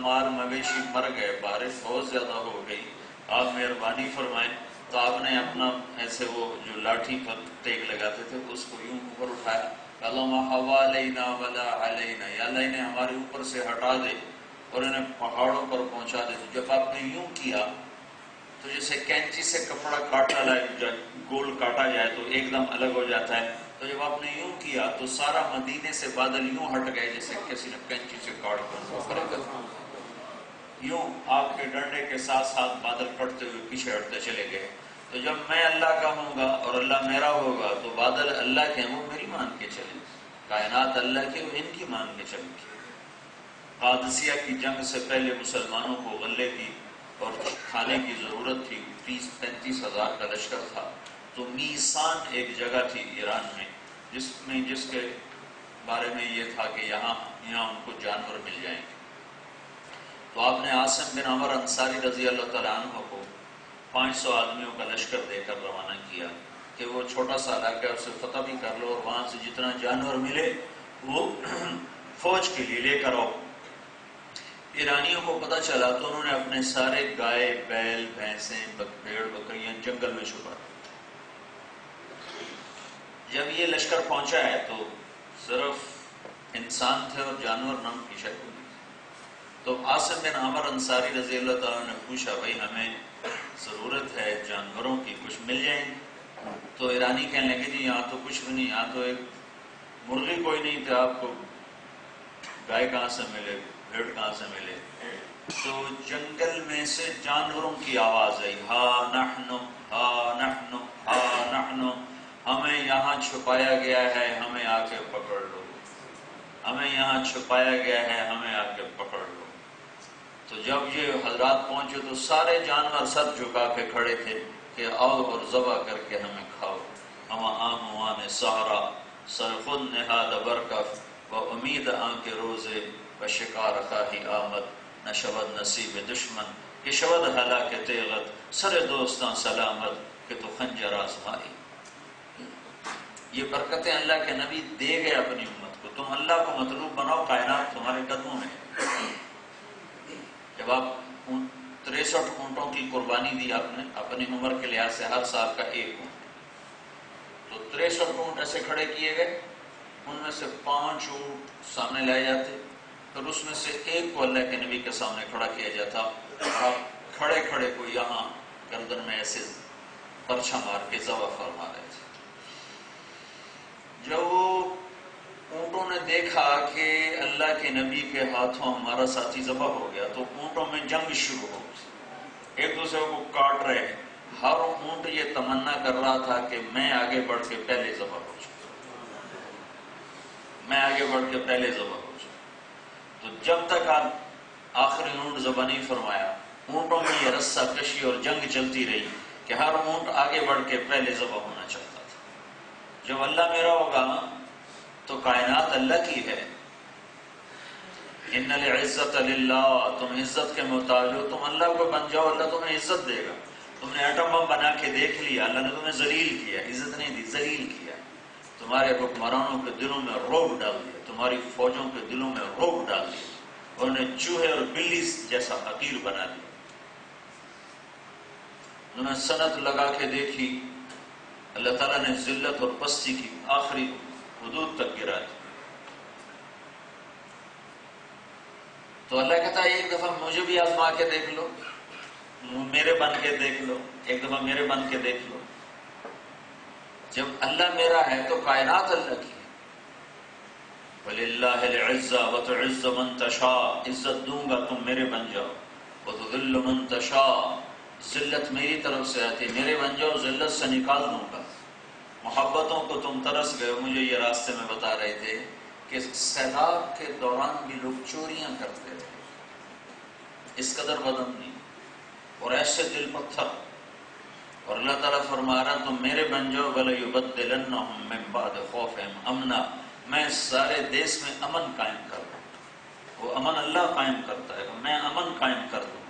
مال مویشی مر گئے، بارش بہت زیادہ ہو گئی، آپ مہربانی فرمائیں۔ تو آپ نے اپنا ایسے وہ جو لاٹھی پر ٹیک لگاتے تھے اس کو یوں اوپر اٹھایا، اللہم حوالینا ولا علینا، یا اللہ انہیں ہمارے اوپر سے ہٹا دے اور انہیں پہاڑوں پر پہنچا دے۔ جب آپ نے یوں کیا تو جیسے کینچی سے کپڑا کاٹا جائے، گول کاٹا جائے تو ایک دم الگ ہو جاتا ہے، تو جب آپ نے یوں کیا تو سارا مدینے سے بادل یوں ہٹ گئے جیسے کسی نے کینچی سے کاٹ کر یوں آپ کے ڈنڈے کے ساتھ ساتھ بادل کٹتے ہوئے پیچھے ہٹتے چلے گئے۔ تو جب میں اللہ کا ہوں گا اور اللہ میرا ہوگا تو بادل اللہ کے ہیں، وہ میری مان کے چلیں، کائنات اللہ کی، وہ ان کی مان کے چلیں گے۔ قادسیہ کی جنگ سے پہلے مسلمانوں کو غلے کی اور کھانے کی ضرورت تھی، 30-35 ہزار کا لشکر تھا۔ تو میسان ایک جگہ تھی ایران میں جس کے بارے میں یہ تھا کہ یہاں ان کو جانور مل جائیں گے۔ تو آپ نے عاصم بن عمر انصاری رضی اللہ تعالیٰ عنہ کو 500 آدمیوں کا لشکر دے کر روانہ کیا کہ وہ چھوٹا سا علاقہ ہے، اسے فتح بھی کر لو اور وہاں سے جتنا جانور ملے وہ فوج کے لیے لے کر آؤ۔ ایرانیوں کو پتہ چلا تو انہوں نے اپنے سارے گائے، بیل، بھینسیں، بھیڑ بکریاں جنگل میں چھپا دی۔ جب یہ لشکر پہنچا ہے تو صرف انسان تھے اور جانور نام کی شکل میں۔ تو عاصم بن عمر انصاری رضی اللہ تعالیٰ نے پوچھا، بھائی ہمیں ضرورت ہے جانوروں کی، کچھ مل جائیں گے؟ تو ایرانی کہنے لگے جی یہاں تو کچھ بھی نہیں، یہاں تو ایک مرغی کوئی نہیں تھی، آپ کو گائے کہاں سے ملے، بھیڑ کہاں سے ملے؟ تو جنگل میں سے جانوروں کی آواز آئی، ہا نحن ہا نحن ہا نحن، ہمیں یہاں چھپایا گیا ہے، ہمیں آ کے پکڑ لو، ہمیں یہاں چھپایا گیا ہے، ہمیں آ کے پکڑ لو۔ تو جب یہ حضرات پہنچے تو سارے جانور سر جھکا کے کھڑے تھے کہ آؤ اور ذبح کر کے ہمیں کھاؤ۔ ہم آموان سہرا سرخن نہاد برکف و امید آن کے روزے و شکار خواہی آمد، نہ شود نصیب دشمن کہ شود حلا کے تیغت، سر دوستاں سلامت کہ تو خنجر آزمائی۔ یہ برکتیں اللہ کے نبی دے گئے اپنی امت کو، تم اللہ کو مطلوب بناؤ، کائنات تمہارے قدموں میں ہے۔ جب آپ 63 اونٹوں کی قربانی دی آپ نے اپنی عمر کے لحاظ سے، ہر سال کا ایک اونٹ، تو 63 اونٹ ایسے کھڑے کیے گئے، ان میں سے 5 اونٹ سامنے لائے جاتے، پھر اس میں سے ایک کو اللہ کے نبی کے سامنے کھڑا کیا جاتا، اور آپ کھڑے کھڑے کو یہاں گردن میں ایسے پرچھا مار کے ذبح فرما رہے تھے۔ جب وہ اونٹوں نے دیکھا کہ اللہ کے نبی کے ہاتھوں ہمارا ساتھی ذبح ہو گیا تو اونٹوں میں جنگ شروع ہو گئی، ایک دوسرے کو کاٹ رہے ہیں، ہر اونٹ یہ تمنا کر رہا تھا کہ میں آگے بڑھ کے پہلے ذبح ہو جاؤں، میں آگے بڑھ کے پہلے ذبح ہو جاؤں۔ تو جب تک آپ آخری اونٹ ذبح نہیں فرمایا، اونٹوں میں یہ رسہ کشی اور جنگ چلتی رہی کہ ہر اونٹ آگے بڑھ کے پہلے ذبح ہونا چاہتا تھا۔ جب اللہ میرا ہوگا تو کائنات اللہ کی ہے، ان العزت للہ، تم عزت کے محتاج ہو، تم اللہ کو بن جاؤ، اللہ تمہیں عزت دے گا۔ تم نے ایٹم بم بنا کے دیکھ لیا، اللہ نے تمہیں ذلیل کیا، عزت نہیں دی، ذلیل کیا، تمہارے حکمرانوں کے دلوں میں رعب ڈال دیا، تمہاری فوجوں کے دلوں میں رعب ڈال دیا، انہیں چوہے اور بلی جیسا حقیر بنا دیا، انہوں نے سند لگا کے دیکھی، اللہ تعالیٰ نے ذلت اور پستی کی آخری حدود تک گرا دی۔ تو اللہ کہتا ہے ایک دفعہ مجھے بھی آزما کے دیکھ لو، میرے بن کے دیکھ لو، ایک دفعہ میرے بن کے دیکھ لو۔ جب اللہ میرا ہے تو کائنات اللہ کی ہے۔ وَلِلَّهِ الْعِزَّةُ وَتُعِزُّ مَن تَشَاءُ، عزت دوں گا تم میرے بن جاؤ، وَتُذِلُّ مَن تَشَاءُ، ذلت میری طرف سے آتی، میرے بن جاؤ، ذلت سے نکال دوں گا۔ محبتوں کو تم ترس گئے ہو، مجھے یہ راستے میں بتا رہے تھے کہ سیلاب کے دوران بھی لوگ چوریاں کرتے تھے، اس قدر بدم نہیں، اور ایسے دل پتھر، اور اللہ تعالیٰ فرما رہا تم میرے بن جاؤ، وَلَيُبَدِّلَنَّهُم مِّن بَعْدِ خَوْفِهِمْ أَمْنًا، میں سارے دیس میں امن قائم کر دوں، وہ امن اللہ قائم کرتا ہے، میں امن قائم کر دوں۔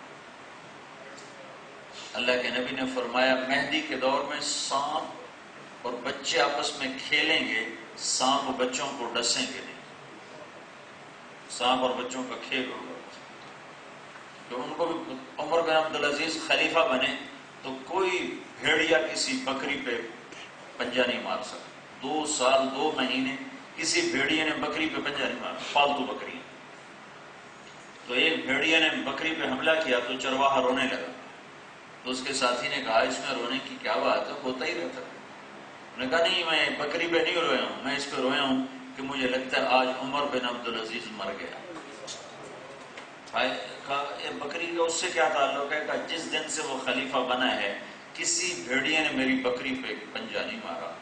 اللہ کے نبی نے فرمایا مہدی کے دور میں سانپ اور بچے آپس میں کھیلیں گے، سانپ بچوں کو ڈسیں گے نہیں، سانپ اور بچوں کا کھیل ہوگا۔ کہ ان کو بھی عمر بن عبدالعزیز خلیفہ بنے تو کوئی بھیڑیا کسی بکری پہ پنجہ نہیں مار سکتا. 2 سال 2 مہینے کسی بھیڑیے نے بکری پہ پنجہ نہیں مارا، پالتو بکری. تو ایک بھیڑیے نے بکری پہ حملہ کیا تو چرواہا رونے لگا. تو اس کے ساتھی نے کہا اس میں رونے کی کیا بات ہے، ہوتا ہی رہتا ہے. انہوں نے کہا نہیں، میں بکری پہ نہیں رویا ہوں، میں اس پہ رویا ہوں کہ مجھے لگتا ہے آج عمر بن عبدالعزیز مر گیا. کہا یہ بکری کا اس سے کیا تعلق ہے؟ کہا جس دن سے وہ خلیفہ بنا ہے کسی بھیڑیے نے میری بکری پہ پنجہ نہیں مارا.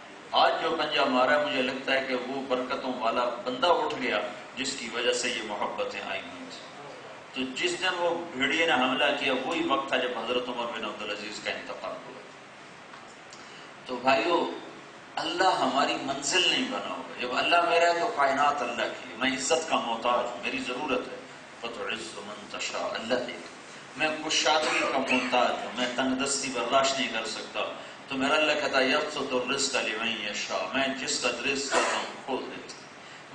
آج جو پنجہ مارا مجھے لگتا ہے کہ وہ برکتوں والا بندہ اٹھ گیا جس کی وجہ سے یہ محبتیں آئی ہوئی تھیں. تو جس دن وہ بھیڑیے نے حملہ کیا وہی وقت تھا جب حضرت عمر بن عبدالعزیز کا انتقال ہوا. تو بھائیو، اللہ ہماری منزل نہیں بنا ہوگا. جب اللہ میرا ہے تو کائنات اللہ کی ہے. میں عزت کا محتاج ہوں، میری ضرورت ہے. فتعز من تشاء، اللہ دے گا. میں کشادگی کا محتاج ہوں، میں تنگ دستی برداشت نہیں کر سکتا. تو میرا اللہ کہتا ہے یبسط الرزق لمن یشاء، میں جس کا رزق کرتا ہوں کھول دیتا ہوں.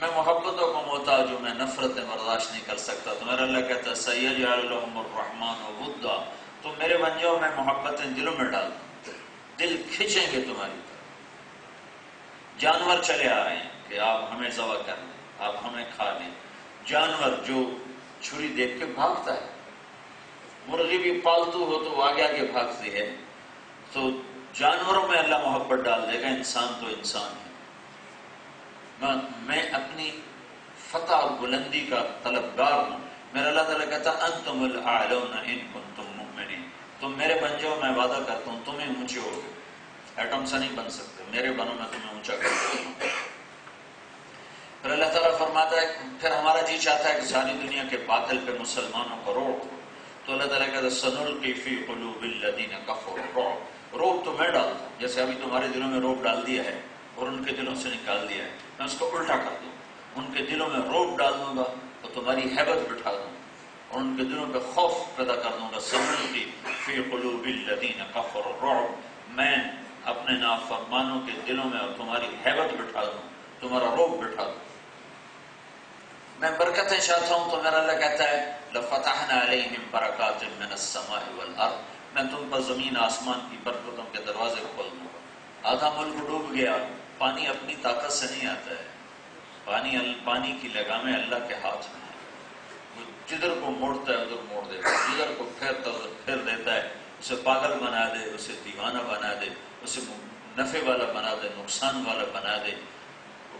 میں محبتوں کا محتاج ہوں، میں نفرتیں برداشت نہیں کر سکتا. تو میرا اللہ کہتا ہے سیجعل لهم الرحمن ودا، تو میرے بن جاؤ، میں محبتیں دلوں میں ڈال دوں، دل کھینچیں گے تمہاری طرف. جانور چلے آ رہے ہیں کہ آپ ہمیں ذبح کر لیں، آپ ہمیں کھا لیں. جانور جو چھری دیکھ کے بھاگتا ہے، مرغی بھی پالتو ہو تو آگے آگے بھاگتی ہے. تو جانوروں میں اللہ محبت ڈال دے گا. انسان تو انسان ہے. میں اپنی فتح اور بلندی کا طلبگار ہوں. میرا اللہ تعالیٰ کہتا انتم الاعلون ان کنتم مؤمنین، تم میرے بن جاؤ، میں وعدہ کرتا ہوں تمہیں اونچے ہو گے. ایٹم سے نہیں بن سکتے، میرے بنو میں تمہیں اونچا کر دوں گا. پھر اللہ تعالیٰ فرماتا ہے پھر ہمارا جی چاہتا ہے کہ ساری دنیا کے باطل پہ مسلمانوں کو روک. تو اللہ تعالیٰ کہتا ہے سنلقی فی قلوب الذین کفروا الرعب، روب تو میں ڈالتا ہوں. جیسے ابھی تمہارے دلوں میں روب ڈال دیا ہے اور ان کے دلوں سے نکال دیا ہے، میں اس کو الٹا کر دوں. ان کے دلوں میں روب ڈال دوں گا تو تمہاری ہیبت بٹھا دوں اور ان کے دلوں پہ خوف پیدا کر دوں گا. سنلقی فی قلوب الذین کفروا الرعب، میں اپنے نافرمانوں کے دلوں میں اور تمہاری ہیبت بٹھا دوں، تمہارا روب بٹھا دوں. میں برکتیں چاہتا ہوں تو میرا اللہ کہتا ہے لفتحنا علیہم برکات من السماء والارض، میں تم پر زمین آسمان کی برکتوں کے دروازے کھول دوں گا. آدھا ملک ڈوب گیا، پانی اپنی طاقت سے نہیں آتا ہے. پانی کی لگامیں اللہ کے ہاتھ میں ہے. وہ جدھر کو موڑتا ہے ادھر موڑ دیتا ہے، جدھر کو پھیرتا ادھر پھیر دیتا ہے. اسے پاگل بنا دے، اسے دیوانہ بنا دے، اسے نفع والا بنا دے، نقصان والا بنا دے.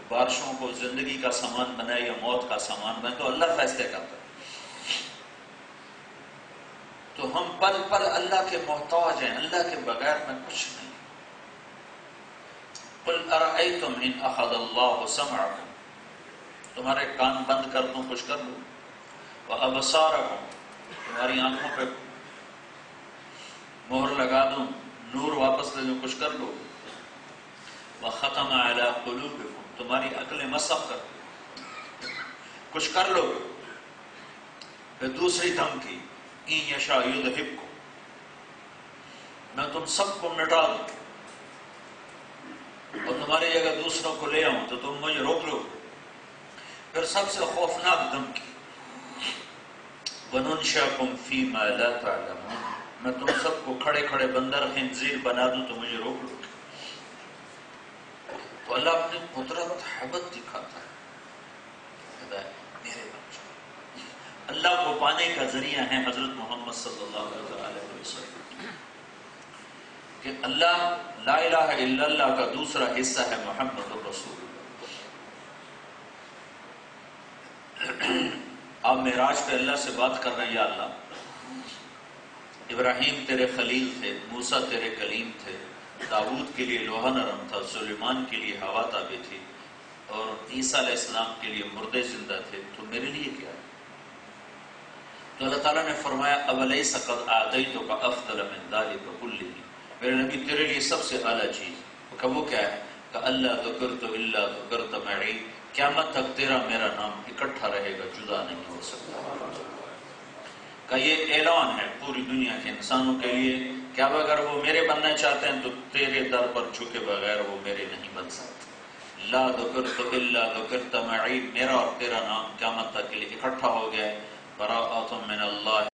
بارشوں کو زندگی کا سامان بنائے یا موت کا سامان بنائے تو اللہ فیصلے کرتا ہے. تو ہم پل پل اللہ کے محتاج ہیں، اللہ کے بغیر میں کچھ نہیں. قل ارأیتم ان اخذ اللہ سمعکم، تمہارے کان بند کر دوں کچھ کر دوں. وابصارکم، تمہاری آنکھوں پہ مہر لگا دوں، نور واپس لے دوں کچھ کر دوں. وختم علی قلوبکم، تمہاری عقلیں مسخ کر دو کچھ کر لو. پھر دوسری دھمکی ان یشاء یذہبکم، میں تم سب کو مٹا دوں اور تمہاری جگہ دوسروں کو لے آؤں تو تم مجھے روک لو. پھر سب سے خوفناک دھمکی وَنُنْشِئَكُمْ فِي مَا لَا تَعْلَمُونَ، میں تم سب کو کھڑے کھڑے بندر خنزیر بنا دوں تو مجھے روک لو. تو اللہ اپنی قدرت حیبت دکھاتا ہے، کہتا ہے میرے بچوں. اللہ کو پانے کا ذریعہ ہے حضرت محمد صلی اللہ علیہ وسلم، کہ اللہ لا الہ الا اللہ کا دوسرا حصہ ہے محمد الرسول اللہ. آپ معراج پہ اللہ سے بات کر رہے ہیں، یا اللہ ابراہیم تیرے خلیل تھے، موسیٰ تیرے کلیم تھے، داؤد کے لیے لوہا نرم تھا، سلیمان کے لیے ہوا تابع تھی، اور عیسیٰ علیہ السلام کے لیے مردے زندہ تھے، تو میرے لیے کیا ہے؟ تو اللہ تعالیٰ نے فرمایا اولیس قد آتیتک افضل من ذلک کلہ، میرے نبی تیرے لیے سب سے اعلیٰ چیز کہ وہ کیا ہے؟ کہ اللہ ذکرت الا ذکرت معی، قیامت تک تیرا میرا نام اکٹھا رہے گا، جدا نہیں ہو سکتا. کہ یہ اعلان ہے پوری دنیا کے انسانوں کے لیے کہ اب اگر وہ میرے بننا چاہتے ہیں تو تیرے در پر جھکے بغیر وہ میرے نہیں بن سکتے. لا ذکرت الا ذکرت معی، میرا اور تیرا نام قیامت تک کے لیے اکٹھا ہو گیا ہے. براءۃ من اللہ